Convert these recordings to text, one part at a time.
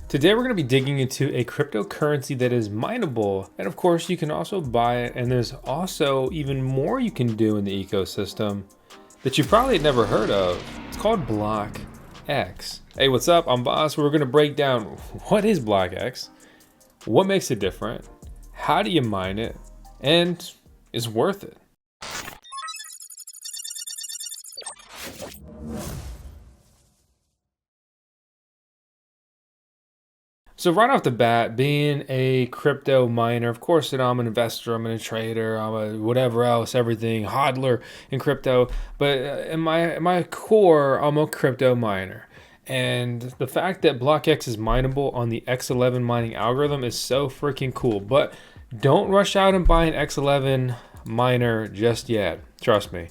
Today we're going to be digging into a cryptocurrency that is mineable, and of course you can also buy it, and there's also even more you can do in the ecosystem that you probably never heard of. It's called BlocX. Hey, what's up? I'm Vos. We're going to break down what is BlocX, what makes it different, how do you mine it, and is it worth it? So right off the bat, being a crypto miner, of course, I'm an investor, I'm a trader, I'm a whatever else, everything, hodler in crypto. But in my core, I'm a crypto miner. And the fact that BlocX is mineable on the X11 mining algorithm is so freaking cool. But don't rush out and buy an X11 miner just yet. Trust me.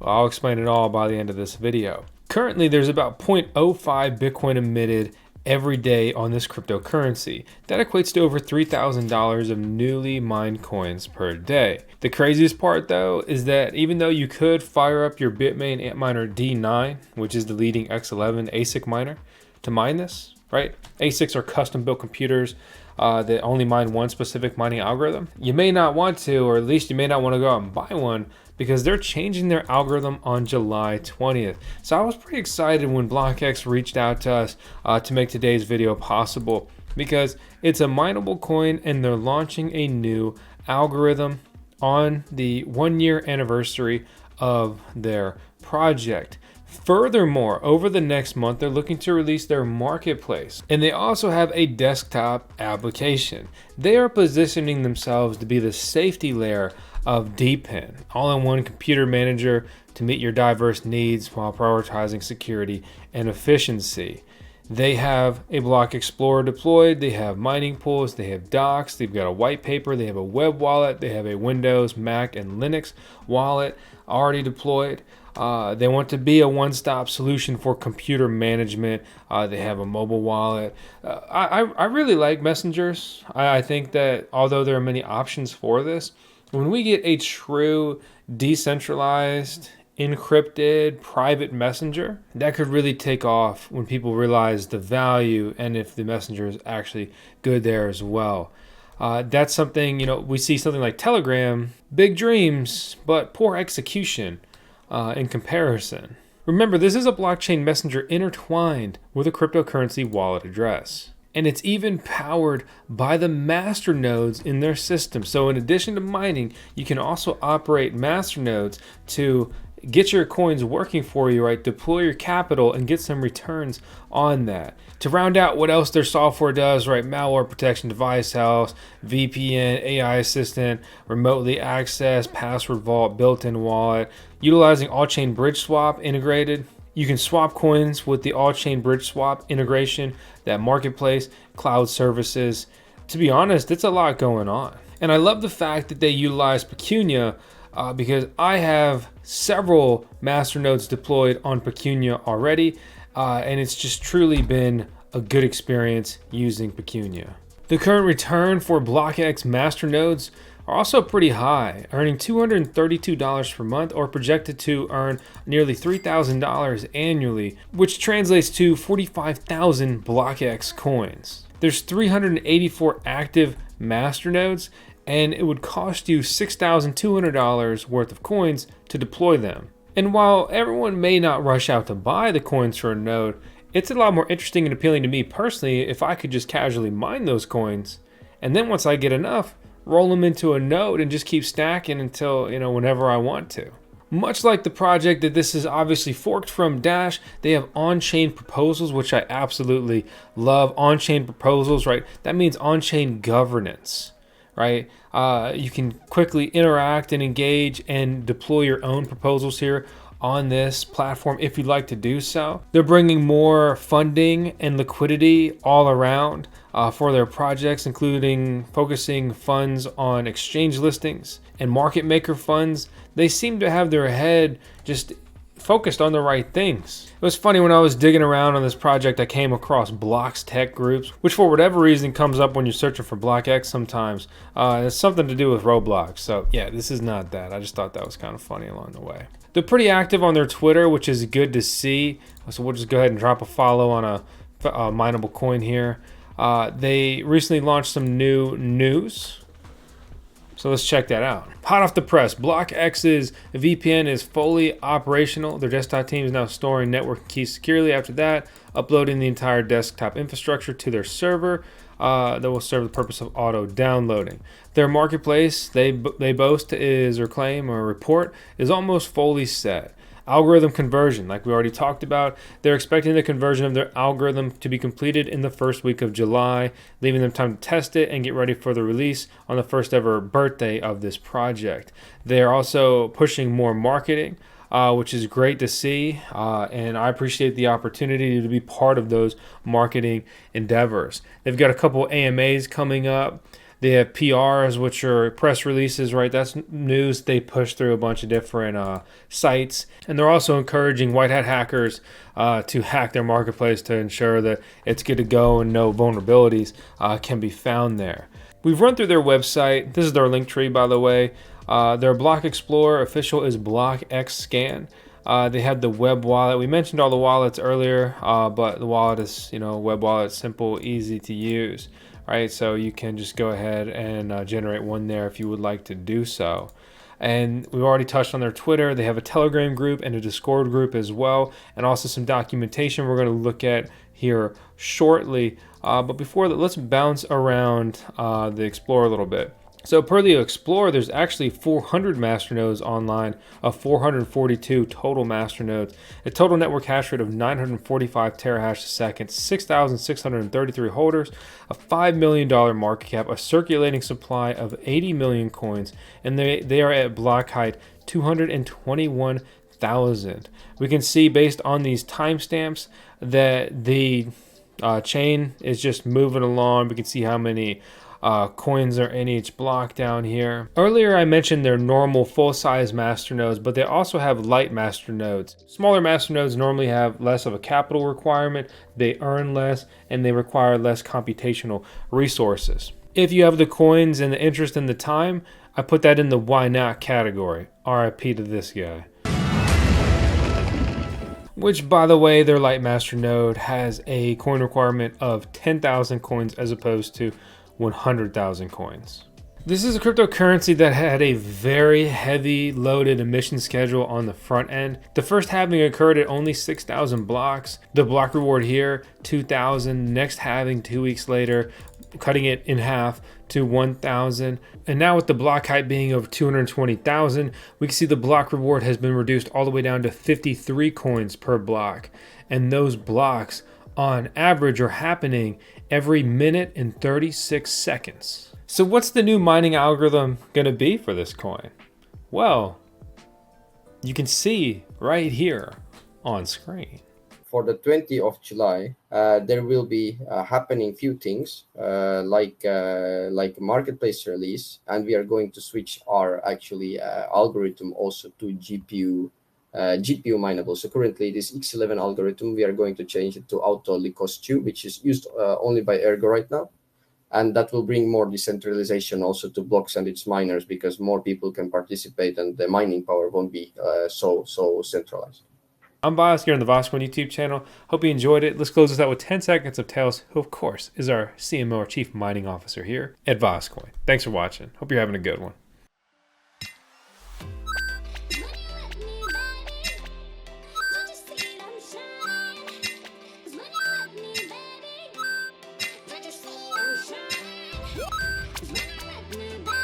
I'll explain it all by the end of this video. Currently, there's about 0.05 Bitcoin emitted every day on this cryptocurrency. That equates to over $3,000 of newly mined coins per day. The craziest part though is that even though you could fire up your Bitmain Antminer D9, which is the leading X11 ASIC miner, to mine this, right? ASICs are custom built computers that only mine one specific mining algorithm. You may not want to, or at least you may not want to go out and buy one, because they're changing their algorithm on July 20th. So I was pretty excited when BlocX reached out to us to make today's video possible, because it's a mineable coin and they're launching a new algorithm on the 1-year anniversary of their project. Furthermore, over the next month, they're looking to release their marketplace, and they also have a desktop application. They are positioning themselves to be the safety layer of DePIN, all-in-one computer manager to meet your diverse needs while prioritizing security and efficiency. They have a Block Explorer deployed, they have mining pools, they have docs, they've got a white paper, they have a web wallet, they have a Windows, Mac, and Linux wallet already deployed. They want to be a one-stop solution for computer management. They have a mobile wallet. I really like messengers. I think that although there are many options for this, when we get a true decentralized, encrypted, private messenger, that could really take off when people realize the value and if the messenger is actually good there as well. That's something, we see something like Telegram, big dreams, but poor execution in comparison. Remember, this is a blockchain messenger intertwined with a cryptocurrency wallet address. And it's even powered by the master nodes in their system. So in addition to mining, you can also operate master nodes to get your coins working for you, right? Deploy your capital and get some returns on that. To round out what else their software does, right? Malware protection, device health, VPN, AI assistant, remotely access, password vault, built-in wallet, utilizing all-chain bridge swap integrated. You can swap coins with the all-chain bridge swap integration, that marketplace, cloud services. To be honest, it's a lot going on. And I love the fact that they utilize Pecunia because I have several masternodes deployed on Pecunia already, and it's just truly been a good experience using Pecunia. The current return for BlocX masternodes are also pretty high, earning $232 per month, or projected to earn nearly $3,000 annually, which translates to 45,000 BlocX coins. There's 384 active masternodes, and it would cost you $6,200 worth of coins to deploy them. And while everyone may not rush out to buy the coins for a node, it's a lot more interesting and appealing to me personally if I could just casually mine those coins, and then once I get enough, roll them into a node and just keep stacking until, whenever I want to. Much like the project that this is obviously forked from, Dash, they have on-chain proposals, which I absolutely love. On-chain proposals, right? That means on-chain governance, right? You can quickly interact and engage and deploy your own proposals here on this platform if you'd like to do so. They're bringing more funding and liquidity all around for their projects, including focusing funds on exchange listings and market maker funds. They seem to have their head just focused on the right things. It was funny, when I was digging around on this project, I came across Blocks tech groups, which for whatever reason comes up when you're searching for BlocX sometimes. It's something to do with Roblox. So yeah, this is not that. I just thought that was kind of funny along the way. They're pretty active on their Twitter, which is good to see. So we'll just go ahead and drop a follow on a mineable coin here. They recently launched some new news. So let's check that out. Hot off the press, BlocX's VPN is fully operational. Their desktop team is now storing network keys securely. After that, uploading the entire desktop infrastructure to their server that will serve the purpose of auto downloading. Their marketplace, they boast is or claim or report, is almost fully set. Algorithm conversion, like we already talked about, they're expecting the conversion of their algorithm to be completed in the first week of July, leaving them time to test it and get ready for the release on the first ever birthday of this project. They're also pushing more marketing, which is great to see, and I appreciate the opportunity to be part of those marketing endeavors. They've got a couple AMAs coming up. They have PRs, which are press releases, right? That's news they push through a bunch of different sites. And they're also encouraging white hat hackers to hack their marketplace to ensure that it's good to go and no vulnerabilities can be found there. We've run through their website. This is their link tree, by the way. Their Block Explorer official is BlocX Scan. They have the web wallet. We mentioned all the wallets earlier, but the wallet is, web wallet, simple, easy to use. Right, so you can just go ahead and generate one there if you would like to do so. And we've already touched on their Twitter. They have a Telegram group and a Discord group as well, and also some documentation we're going to look at here shortly. But before that, let's bounce around the Explorer a little bit. So per the Explorer, there's actually 400 masternodes online of 442 total masternodes, a total network hash rate of 945 terahash a second, 6,633 holders, a $5 million market cap, a circulating supply of 80 million coins, and they are at block height 221,000. We can see based on these timestamps that the chain is just moving along. We can see how many coins are in each block down here. Earlier I mentioned their normal full-size masternodes, but they also have Lite masternodes. Smaller masternodes normally have less of a capital requirement, they earn less, and they require less computational resources. If you have the coins and the interest in the time, I put that in the why not category. RIP to this guy. Which, by the way, their Lite masternode has a coin requirement of 10,000 coins as opposed to 100,000 coins. This is a cryptocurrency that had a very heavy loaded emission schedule on the front end. The first halving occurred at only 6,000 blocks. The block reward here, 2,000. Next halving 2 weeks later, cutting it in half to 1,000. And now with the block height being of 220,000, we can see the block reward has been reduced all the way down to 53 coins per block. And those blocks on average are happening every minute and 36 seconds. So what's the new mining algorithm going to be for this coin? Well, you can see right here on screen. For the 20th of July, there will be happening few things like marketplace release, and we are going to switch our algorithm also to GPU mineable. So currently this X11 algorithm, we are going to change it to auto Lycos 2, which is used only by Ergo right now. And that will bring more decentralization also to blocks and its miners, because more people can participate and the mining power won't be so centralized. I'm Vosk here on the VoskCoin YouTube channel. Hope you enjoyed it. Let's close this out with 10 seconds of Tails, who of course is our CMO or Chief Mining Officer here at VoskCoin. Thanks for watching. Hope you're having a good one. Cause when you let me, baby,